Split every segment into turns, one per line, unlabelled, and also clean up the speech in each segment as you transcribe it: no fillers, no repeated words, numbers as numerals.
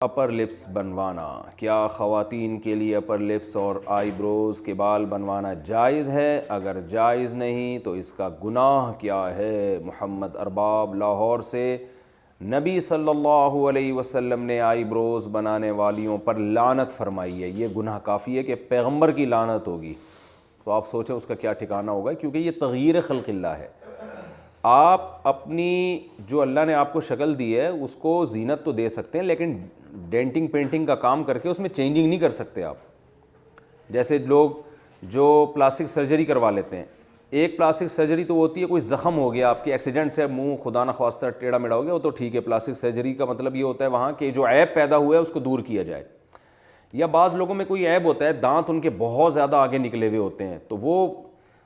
Upper lips بنوانا، کیا خواتین کے لیے اپر لپس اور آئی بروز کے بال بنوانا جائز ہے؟ اگر جائز نہیں تو اس کا گناہ کیا ہے؟ محمد ارباب لاہور سے، نبی صلی اللہ علیہ وسلم نے آئی بروز بنانے والیوں پر لعنت فرمائی ہے۔ یہ گناہ کافی ہے کہ پیغمبر کی لعنت ہوگی، تو آپ سوچیں اس کا کیا ٹھکانہ ہوگا، کیونکہ یہ تغییر خلق اللہ ہے۔ آپ اپنی جو اللہ نے آپ کو شکل دی ہے اس کو زینت تو دے سکتے ہیں، لیکن ڈینٹنگ پینٹنگ کا کام کر کے اس میں چینجنگ نہیں کر سکتے آپ۔ جیسے لوگ جو پلاسٹک سرجری کروا لیتے ہیں، ایک پلاسٹک سرجری تو ہوتی ہے کوئی زخم ہو گیا آپ کے ایکسیڈنٹ سے، منہ خدا نخواستہ ٹیڑھا میڑھا ہو گیا، وہ تو ٹھیک ہے، پلاسٹک سرجری کا مطلب یہ ہوتا ہے وہاں کہ جو عیب پیدا ہوا ہے اس کو دور کیا جائے۔ یا بعض لوگوں میں کوئی عیب ہوتا ہے، دانت ان کے بہت زیادہ آگے نکلے ہوئے ہوتے ہیں، تو وہ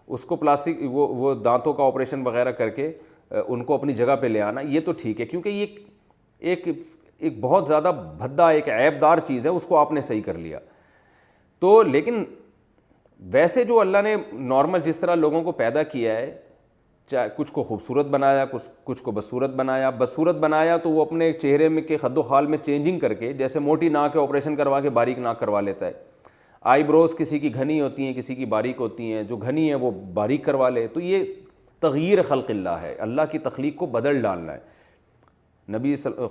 اس کو پلاسٹک وہ دانتوں کا آپریشن وغیرہ کر کے ان کو اپنی جگہ پہ لے آنا، یہ تو ٹھیک ہے، کیونکہ یہ ایک بہت زیادہ بھدا ایک عیب دار چیز ہے، اس کو آپ نے صحیح کر لیا تو۔ لیکن ویسے جو اللہ نے نارمل جس طرح لوگوں کو پیدا کیا ہے، چاہے کچھ کو خوبصورت بنایا، کچھ کو بدصورت بنایا، بدصورت بنایا تو وہ اپنے چہرے میں کے خد و خال میں چینجنگ کر کے، جیسے موٹی ناک ہے آپریشن کروا کے باریک ناک کروا لیتا ہے، آئی بروز کسی کی گھنی ہوتی ہیں کسی کی باریک ہوتی ہیں، جو گھنی ہے وہ باریک کروا لے، تو یہ تغییر خلق اللہ ہے، اللہ کی تخلیق کو بدل ڈالنا ہے۔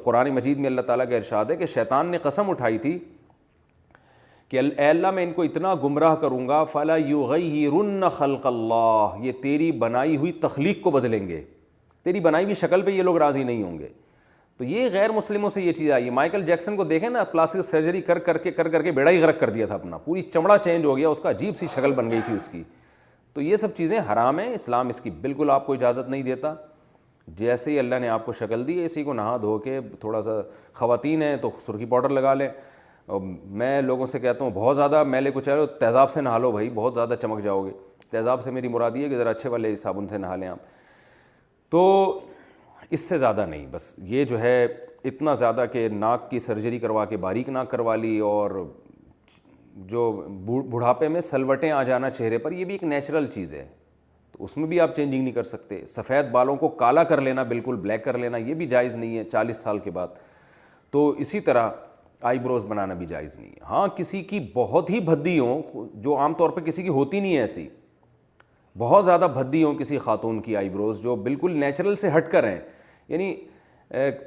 قرآن مجید میں اللہ تعالیٰ کا ارشاد ہے کہ شیطان نے قسم اٹھائی تھی کہ اے اللہ میں ان کو اتنا گمراہ کروں گا، فَلَا يُغَيِّرُنَّ خَلْقَ اللَّهِ، یہ تیری بنائی ہوئی تخلیق کو بدلیں گے، تیری بنائی ہوئی شکل پہ یہ لوگ راضی نہیں ہوں گے۔ تو یہ غیر مسلموں سے یہ چیز آئی ہے۔ مائیکل جیکسن کو دیکھیں نا، پلاسٹک سرجری کر کے بیڑا ہی غرق کر دیا تھا اپنا، پوری چمڑا چینج ہو گیا اس کا، عجیب سی شکل بن گئی تھی اس کی۔ تو یہ سب چیزیں حرام ہیں، اسلام اس کی بالکل آپ کو اجازت نہیں دیتا۔ جیسے ہی اللہ نے آپ کو شکل دی ہے، اسی کو نہا دھو کے تھوڑا سا، خواتین ہیں تو سرخی پاؤڈر لگا لیں، اور میں لوگوں سے کہتا ہوں بہت زیادہ میلے کو چاہے تیزاب سے نہا لو بھائی، بہت زیادہ چمک جاؤ گے۔ تیزاب سے میری مراد یہ ہے کہ ذرا اچھے والے صابن سے نہا لیں آپ، تو اس سے زیادہ نہیں۔ بس یہ جو ہے اتنا زیادہ کہ ناک کی سرجری کروا کے باریک ناک کروا لی، اور جو بڑھاپے میں سلوٹیں آ جانا چہرے پر، یہ بھی ایک نیچرل چیز ہے، تو اس میں بھی آپ چینجنگ نہیں کر سکتے۔ سفید بالوں کو کالا کر لینا، بالکل بلیک کر لینا، یہ بھی جائز نہیں ہے 40 سال کے بعد۔ تو اسی طرح آئی بروز بنانا بھی جائز نہیں ہے۔ ہاں کسی کی بہت ہی بھدی ہوں، جو عام طور پہ کسی کی ہوتی نہیں ہے ایسی، بہت زیادہ بھدی ہوں کسی خاتون کی آئی بروز، جو بالکل نیچرل سے ہٹ کر ہیں، یعنی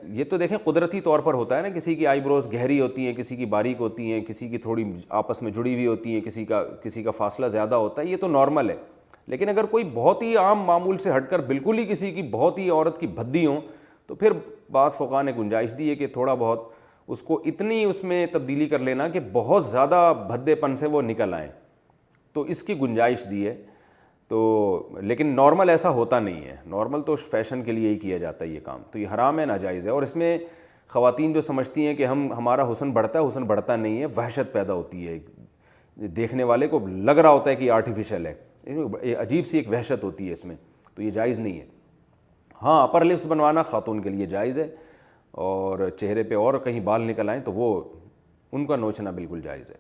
یہ تو دیکھیں قدرتی طور پر ہوتا ہے نا، کسی کی آئی بروز گہری ہوتی ہیں، کسی کی باریک ہوتی ہیں، کسی کی تھوڑی آپس میں جڑی ہوئی ہوتی ہیں، کسی کا فاصلہ زیادہ ہوتا ہے، یہ تو نارمل ہے۔ لیکن اگر کوئی بہت ہی عام معمول سے ہٹ کر بالکل ہی کسی کی بہت ہی عورت کی بھدی ہوں، تو پھر بعض فقہاء نے گنجائش دی ہے کہ تھوڑا بہت اس کو اتنی اس میں تبدیلی کر لینا کہ بہت زیادہ بھدے پن سے وہ نکل آئیں، تو اس کی گنجائش دی ہے۔ تو لیکن نارمل ایسا ہوتا نہیں ہے، نارمل تو فیشن کے لیے ہی کیا جاتا ہے یہ کام، تو یہ حرام ہے، ناجائز ہے۔ اور اس میں خواتین جو سمجھتی ہیں کہ ہمارا حسن بڑھتا ہے، حسن بڑھتا نہیں ہے، وحشت پیدا ہوتی ہے، دیکھنے والے کو لگ رہا ہوتا ہے کہ یہ آرٹیفیشل ہے، عجیب سی ایک وحشت ہوتی ہے اس میں، تو یہ جائز نہیں ہے۔ ہاں اپر لپس بنوانا خاتون کے لیے جائز ہے، اور چہرے پہ اور کہیں بال نکل آئیں تو وہ ان کا نوچنا بالکل جائز ہے۔